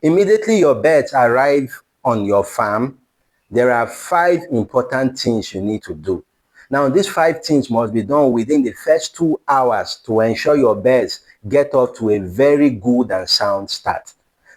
Immediately your birds arrive on your farm, there are 5 important things you need to do. Now, these 5 things must be done within the first 2 hours to ensure your birds get off to a very good and sound start.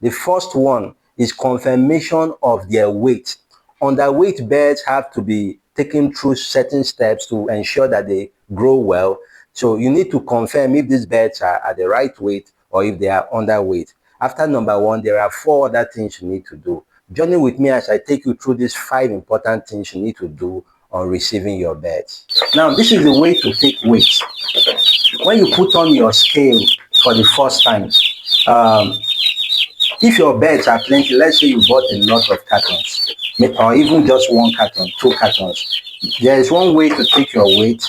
The first one is confirmation of their weight. Underweight birds have to be taken through certain steps to ensure that they grow well. So you need to confirm if these birds are at the right weight or if they are underweight. After number 1, there are 4 other things you need to do. Journey with me as I take you through these 5 important things you need to do on receiving your birds. Now, this is the way to take weight. When you put on your scale for the first time, if your birds are plenty, let's say you bought a lot of cartons, or even just 1 carton, 2 cartons, there is one way to take your weight.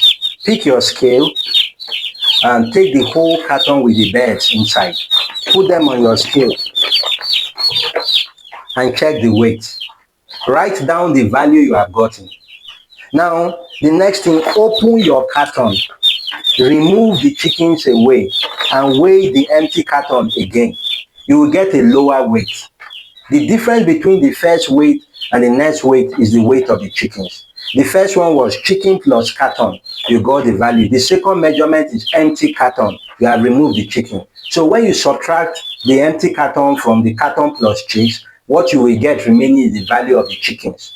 Pick your scale and take the whole carton with the birds inside. Put them on your scale and check the weight. Write down the value you have gotten. Now, the next thing, open your carton, remove the chickens away, and weigh the empty carton again. You will get a lower weight. The difference between the first weight and the next weight is the weight of the chickens. The first one was chicken plus carton. You got the value. The second measurement is empty carton. You have removed the chicken. So when you subtract the empty carton from the carton plus chicks, what you will get remaining is the value of the chickens.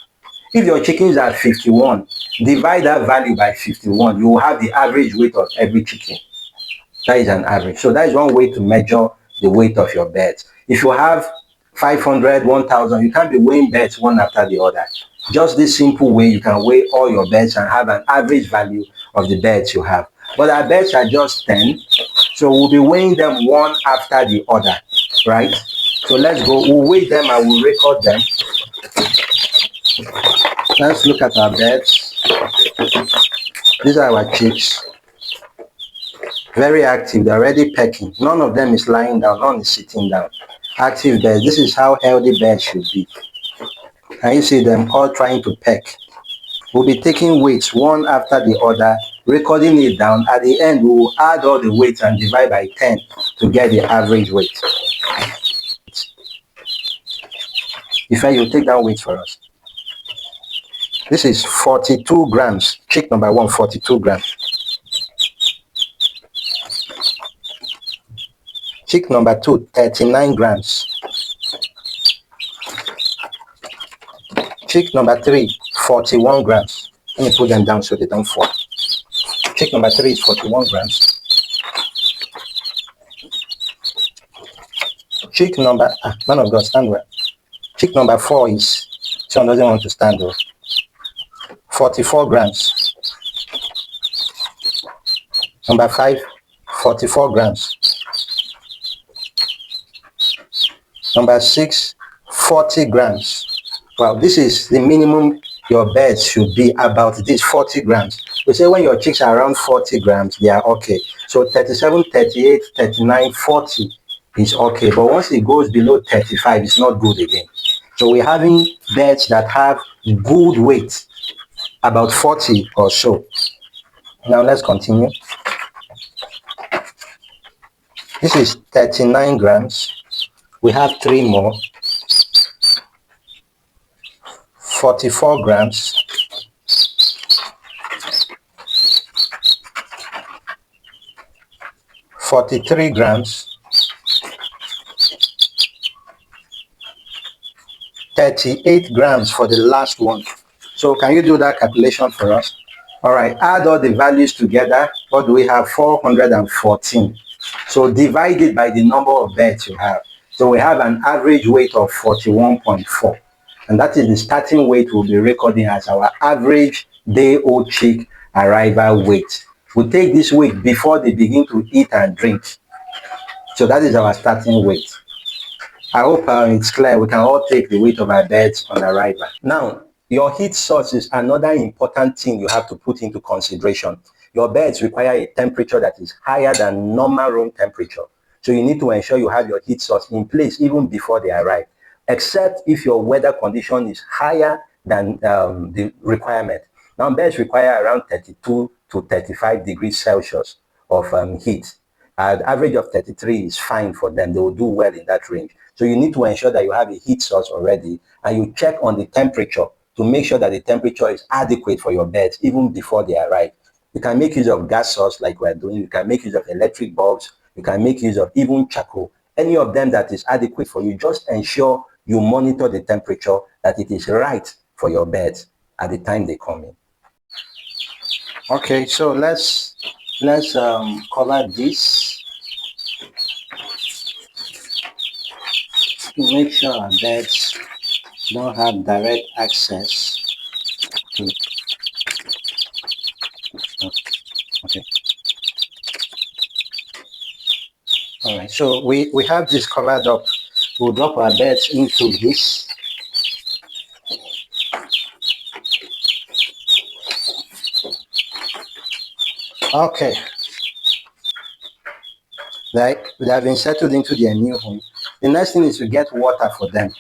If your chickens are 51, divide that value by 51. You will have the average weight of every chicken. That is an average. So that is one way to measure the weight of your birds. If you have 500, 1,000, you can't be weighing birds one after the other. Just this simple way, you can weigh all your birds and have an average value of the birds you have. But our birds are just 10, so we'll be weighing them one after the other, right? So let's go. We'll weigh them and we'll record them. Let's look at our birds. These are our chicks. Very active. They're already pecking. None of them is lying down. None is sitting down. Active birds. This is how healthy birds should be. And you see them all trying to peck. We'll be taking weights one after the other, recording it down. At the end, we will add all the weights and divide by 10 to get the average weight. If you take that weight for us. This is 42 grams. Chick number 1, 42 grams. Chick number 2, 39 grams. Chick number 3, 41 grams. Let me put them down so they don't fall. Chick number 3 is 41 grams. Chick number, man of God, stand well. Chick number 4 is, someone doesn't want to stand though. 44 grams. Number 5, 44 grams. Number 6, 40 grams. Well, this is the minimum your birds should be, about this 40 grams. We say when your chicks are around 40 grams, they are okay. So 37, 38, 39, 40 is okay. But once it goes below 35, it's not good again. So we're having birds that have good weight, about 40 or so. Now let's continue. This is 39 grams. We have 3 more. 44 grams. 43 grams. 38 grams for the last one. So can you do that calculation for us? All right, add all the values together. What do we have? 414. So divide it by the number of birds you have. So we have an average weight of 41.4. And that is the starting weight we'll be recording as our average day-old chick arrival weight. We take this weight before they begin to eat and drink. So that is our starting weight. I hope it's clear. We can all take the weight of our birds on arrival. Now, your heat source is another important thing you have to put into consideration. Your birds require a temperature that is higher than normal room temperature. So you need to ensure you have your heat source in place even before they arrive, except if your weather condition is higher than the requirement. Now, birds require around 32 to 35 degrees Celsius of heat. An average of 33 is fine for them. They will do well in that range. So you need to ensure that you have a heat source already, and you check on the temperature to make sure that the temperature is adequate for your beds even before they arrive. You can make use of gas source like we're doing. You can make use of electric bulbs. You can make use of even charcoal. Any of them that is adequate for you. Just ensure you monitor the temperature, that it is right for your beds at the time they come in. Okay, so let's cover this to make sure our beds don't have direct access to. Okay. All right. So we have this covered up. We'll drop our beds into this. Okay. They have been settled into their new home. The next thing is to get water for them.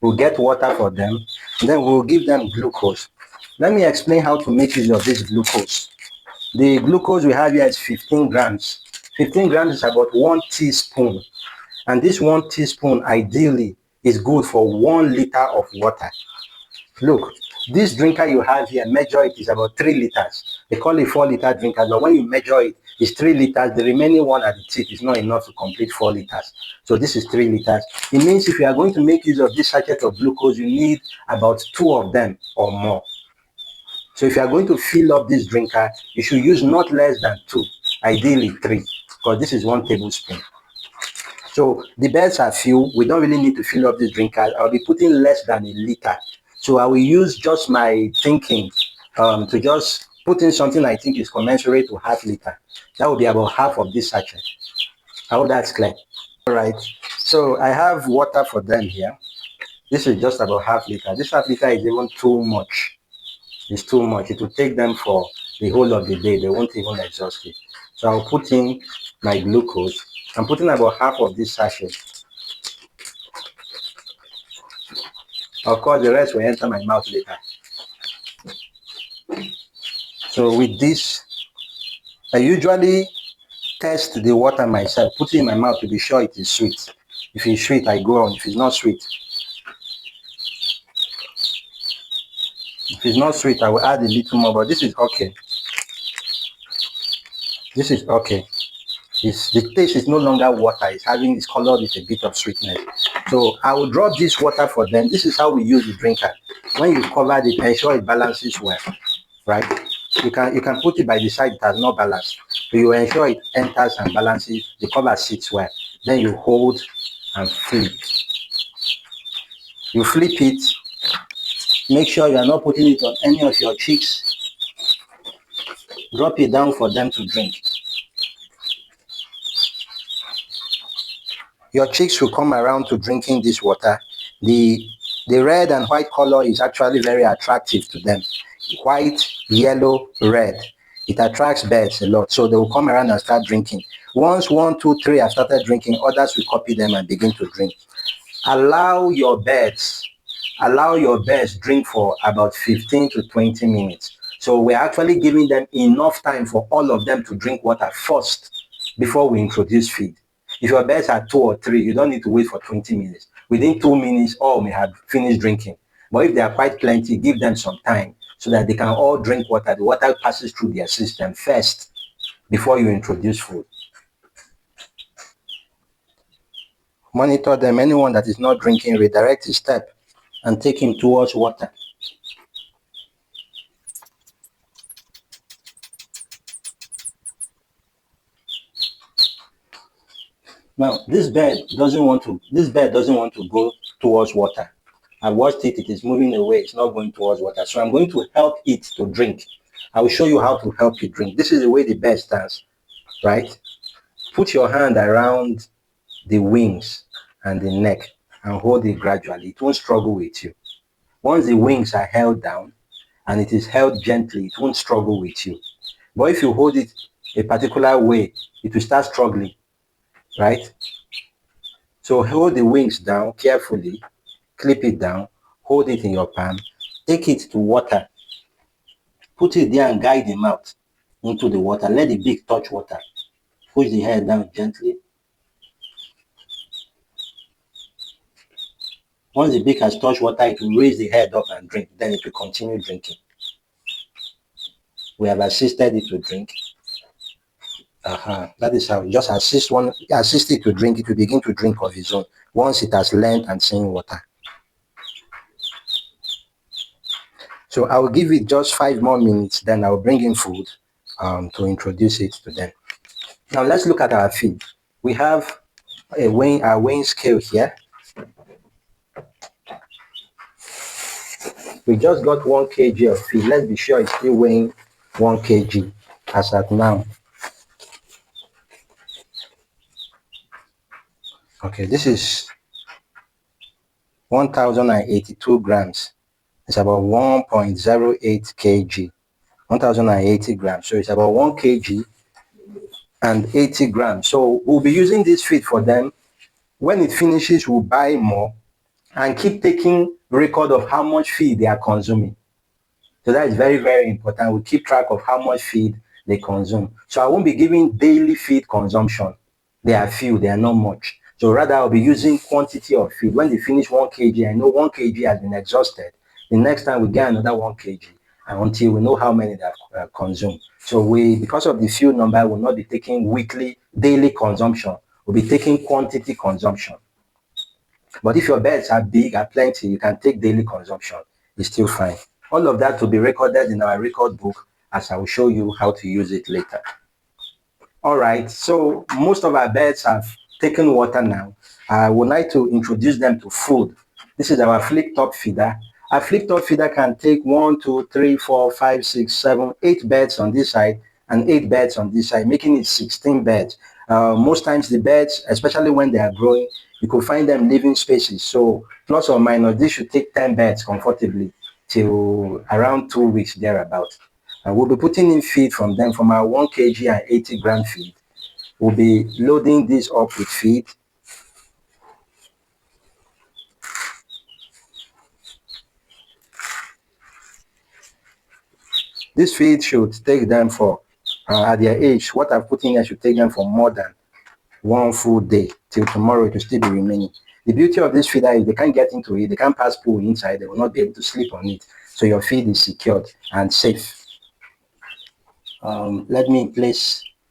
We'll get water for them, and then we'll give them glucose. Let me explain how to make use of this glucose. The glucose we have here is 15 grams. 15 grams is about 1 teaspoon. And this 1 teaspoon ideally is good for 1 liter of water. Look, this drinker you have here, measure it, is about 3 liters. They call it 4-liter drinker, but when you measure it, it's 3 liters. The remaining one at the tip is not enough to complete 4 liters. So this is 3 liters. It means if you are going to make use of this sachet of glucose, you need about 2 of them or more. So if you are going to fill up this drinker, you should use not less than 2, ideally 3, because this is 1 tablespoon. So the beds are few. We don't really need to fill up this drinker. I'll be putting less than a liter. So I will use just my thinking to just put in something I think is commensurate to half liter. That will be about half of this sachet. I hope that's clear. All right. So I have water for them here. This is just about half liter. This half liter is even too much. It's too much. It will take them for the whole of the day. They won't even exhaust it. So I'll put in my glucose. I'm putting about half of this sachet. Of course, the rest will enter my mouth later. So with this, I usually test the water myself, put it in my mouth to be sure it is sweet. If it's sweet, I go on. If it's not sweet, I will add a little more, but this is okay. This is okay. The taste is no longer water. It's colored with a bit of sweetness. So I will drop this water for them. This is how we use the drinker. When you've covered it, ensure it balances well, right? You can put it by the side it has not balanced. So you ensure it enters and balances. The cover sits well. Then you hold and flip. You flip it. Make sure you are not putting it on any of your cheeks. Drop it down for them to drink. Your cheeks will come around to drinking this water. The red and white color is actually very attractive to them. White, yellow, red. It attracts birds a lot. So they will come around and start drinking. Once 1, 2, 3 have started drinking, others will copy them and begin to drink. Allow your birds drink for about 15 to 20 minutes. So we're actually giving them enough time for all of them to drink water first before we introduce feed. If your birds are 2 or 3, you don't need to wait for 20 minutes. Within 2 minutes, all may have finished drinking. But if they are quite plenty, give them some time so that they can all drink water. The water passes through their system first before you introduce food. Monitor them. Anyone that is not drinking, redirect his step and take him towards water. Now, this bird doesn't want to go towards water. I watched it, it is moving away, it's not going towards water. So I'm going to help it to drink. I will show you how to help it drink. This is the way the bird stands, right? Put your hand around the wings and the neck and hold it gradually. It won't struggle with you. Once the wings are held down and it is held gently, it won't struggle with you. But if you hold it a particular way, it will start struggling, right? So hold the wings down carefully, clip it down, hold it in your palm, take it to water, put it there and guide the mouth into the water. Let the beak touch water. Push the head down gently. Once the beak has touched water, it will raise the head up and drink. Then it will continue drinking. We have assisted it to drink. That is how. Just assist it to drink. It will begin to drink of its own once it has learned and seen water. So I will give it just 5 more minutes. Then I will bring in food to introduce it to them. Now let's look at our feed. We have our weighing scale here. We just got 1 kg of feed. Let's be sure it's still weighing 1 kg as at now. Okay, this is 1082 grams. It's about 1.08 kg. 1080 grams. So it's about 1 kg and 80 grams. So we'll be using this feed for them. When it finishes, we'll buy more and keep taking record of how much feed they are consuming. So that is very, very important. We keep track of how much feed they consume. So I won't be giving daily feed consumption. They are few, they are not much. So rather I'll be using quantity of feed. When they finish 1 kg, I know 1 kg has been exhausted. The next time we get another 1 kg until we know how many they have consumed. So because of the few number, will not be taking daily consumption. We'll be taking quantity consumption. But if your birds are big, are plenty, you can take daily consumption. It's still fine. All of that will be recorded in our record book, as I will show you how to use it later. All right, so most of our birds have taken water now. I would like to introduce them to food. This is our flip top feeder. A flip top feeder can take 1, 2, 3, 4, 5, 6, 7, 8 birds on this side and 8 birds on this side, making it 16 birds. Most times the birds, especially when they are growing, you could find them living spaces. So plus or minus, this should take 10 birds comfortably till around 2 weeks thereabout. We'll be putting in feed from them from our 1 kg and 80 gram feed. We'll be loading this up with feed. This feed should take them for, at their age, what I've put in here should take them for more than 1 full day. Till tomorrow it will still be remaining. The beauty of this feeder is they can't get into it, they can't pass poo inside, they will not be able to sleep on it. So your feed is secured and safe. Let me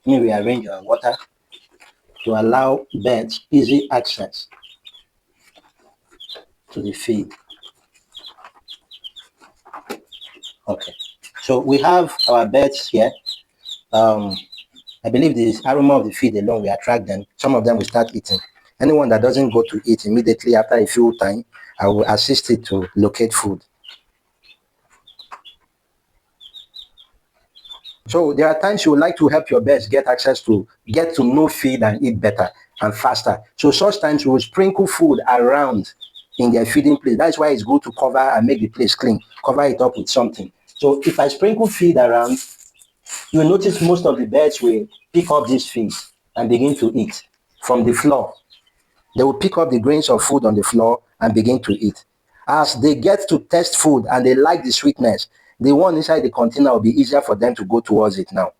rearrange our water to allow birds easy access to the feed. Okay, so we have our birds here. I believe the aroma of the feed alone will attract them. Some of them will start eating. Anyone that doesn't go to eat immediately after a few time, I will assist it to locate food. So there are times you would like to help your birds get to know feed and eat better and faster. So such times you will sprinkle food around in their feeding place. That's why it's good to cover and make the place clean. Cover it up with something. So if I sprinkle feed around, you'll notice most of the birds will pick up this feed and begin to eat from the floor. They will pick up the grains of food on the floor and begin to eat. As they get to taste food and they like the sweetness, the one inside the container will be easier for them to go towards it now.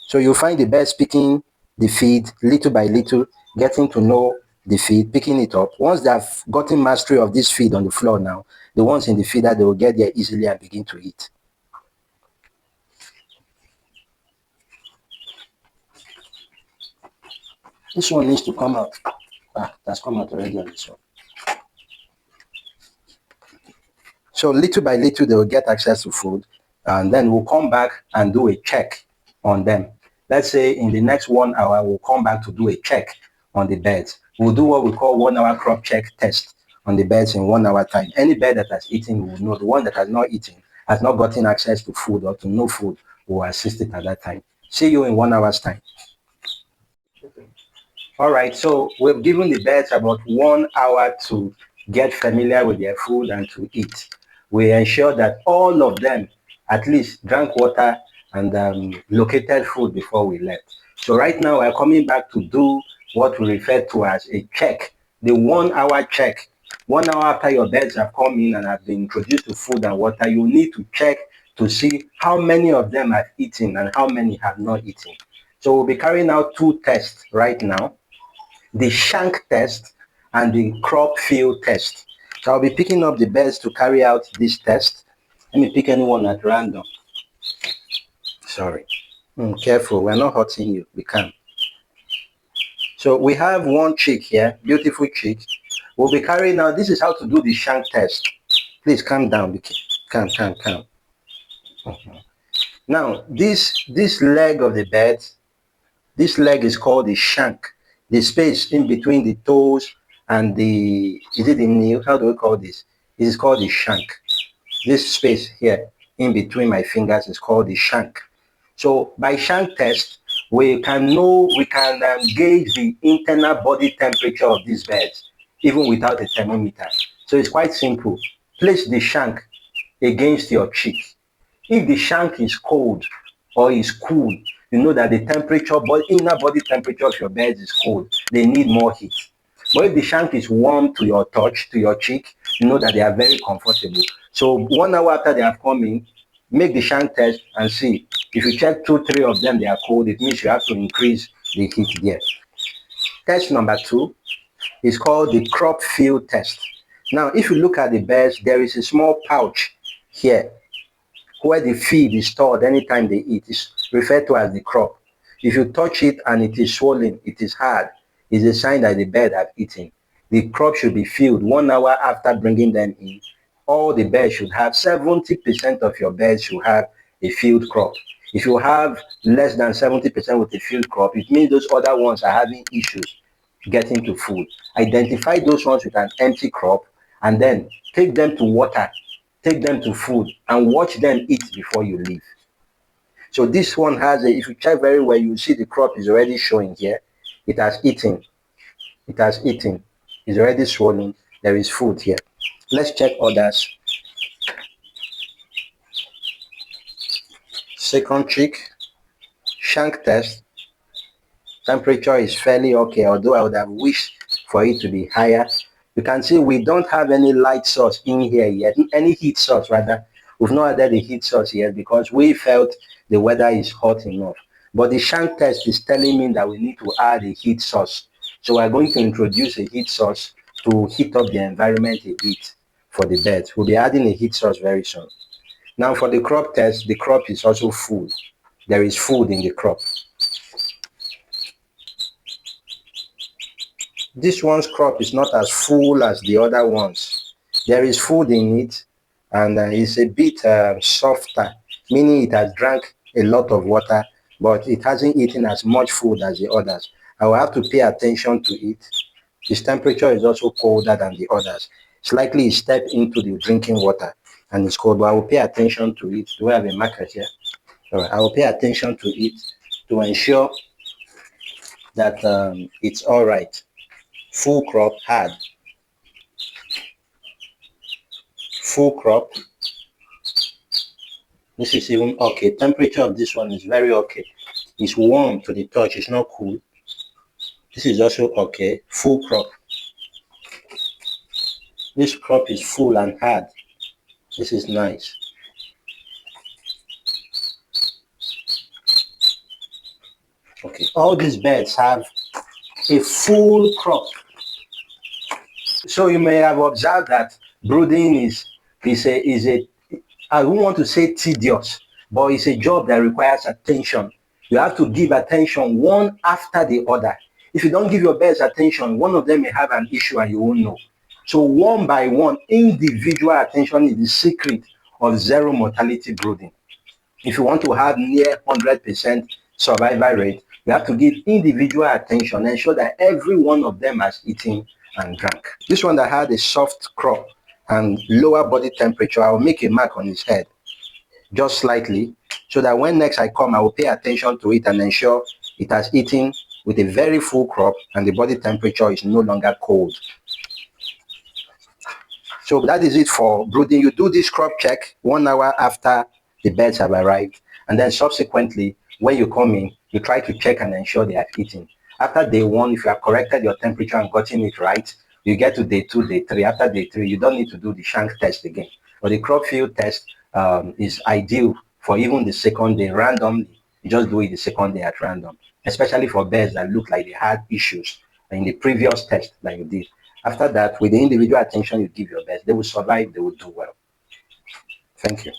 So you'll find the birds picking the feed little by little, getting to know the feed, picking it up. Once they have gotten mastery of this feed on the floor now, the ones in the feeder, they will get there easily and begin to eat. This one needs to come out. That's come out already on this one. So little by little, they will get access to food, and then we'll come back and do a check on them. Let's say in the next 1 hour, we'll come back to do a check on the birds. We'll do what we call 1 hour crop check test on the birds in 1 hour time. Any bird that has eaten will know. The one that has not eaten, has not gotten access to food or to no food, will assist it at that time. See you in 1 hour's time. All right, so we've given the birds about 1 hour to get familiar with their food and to eat. We ensure that all of them at least drank water and located food before we left. So right now we're coming back to do what we refer to as a check, the 1 hour check. 1 hour after your birds have come in and have been introduced to food and water, you need to check to see how many of them have eaten and how many have not eaten. So we'll be carrying out 2 tests right now. The shank test and the crop field test. So I'll be picking up the birds to carry out this test. Let me pick anyone at random. Sorry. Careful, we're not hurting you. We can. So we have one chick here, beautiful chick. We'll be carrying out, this is how to do the shank test. Please calm down. Calm. Now, this leg of the bird, this leg is called the shank. The space in between the toes and is it the nail? How do we call this? It is called the shank. This space here in between my fingers is called the shank. So by shank test, we can gauge the internal body temperature of these birds, even without a thermometer. So it's quite simple. Place the shank against your cheek. If the shank is cold or is cool, you know that the temperature, inner body temperature of your birds is cold. They need more heat. But if the shank is warm to your touch, to your cheek, you know that they are very comfortable. So 1 hour after they have come in, make the shank test and see. If you check 2, 3 of them, they are cold, it means you have to increase the heat there. Test number 2 is called the crop field test. Now, if you look at the birds, there is a small pouch here where the feed is stored anytime they eat. It's referred to as the crop. If you touch it and it is swollen, it is hard, it's a sign that the bird have eaten. The crop should be filled 1 hour after bringing them in. All the birds should have, 70% of your birds should have a filled crop. If you have less than 70% with a filled crop, it means those other ones are having issues getting to food. Identify those ones with an empty crop and then take them to water, take them to food, and watch them eat before you leave. So this one has if you check very well, you see the crop is already showing here. It has eaten. It has eaten. It's already swollen. There is food here. Let's check others. Second chick, shank test. Temperature is fairly okay, although I would have wished for it to be higher. You can see we don't have any light source in here yet, any heat source rather. We've not added the heat source yet because we felt the weather is hot enough. But the shank test is telling me that we need to add a heat source. So we're going to introduce a heat source to heat up the environment a bit for the birds. We'll be adding a heat source very soon. Now for the crop test, the crop is also full. There is food in the crop. This one's crop is not as full as the other ones. There is food in it, and it's a bit softer, meaning it has drank a lot of water, but it hasn't eaten as much food as the others. I will have to pay attention to it. Its temperature is also colder than the others. It's likely it stepped into the drinking water and it's cold, but I will pay attention to it. Do I have a marker here? All right, I will pay attention to it to ensure that it's all right. Full crop, hard. Full crop. This is even okay. Temperature of this one is very okay. It's warm to the touch. It's not cool. This is also okay. Full crop. This crop is full and hard. This is nice. Okay. All these birds have a full crop. So you may have observed that brooding is a I don't want to say tedious, but it's a job that requires attention. You have to give attention one after the other. If you don't give your birds attention, one of them may have an issue and you won't know. So one by one, individual attention is the secret of zero mortality brooding. If you want to have near 100% survival rate, you have to give individual attention, ensure that every one of them has eaten and drank. This one that had a soft crop and lower body temperature, I will make a mark on his head, just slightly, so that when next I come, I will pay attention to it and ensure it has eaten with a very full crop and the body temperature is no longer cold. So that is it for brooding. You do this crop check 1 hour after the birds have arrived, and then subsequently, when you come in, you try to check and ensure they have eaten. After day 1, if you have corrected your temperature and gotten it right, you get to day 2, day 3. After day 3, you don't need to do the shank test again. But the crop field test is ideal for even the second day randomly. You just do it the second day at random, especially for birds that look like they had issues in the previous test that you did. After that, with the individual attention you give your best, they will survive, they will do well. Thank you.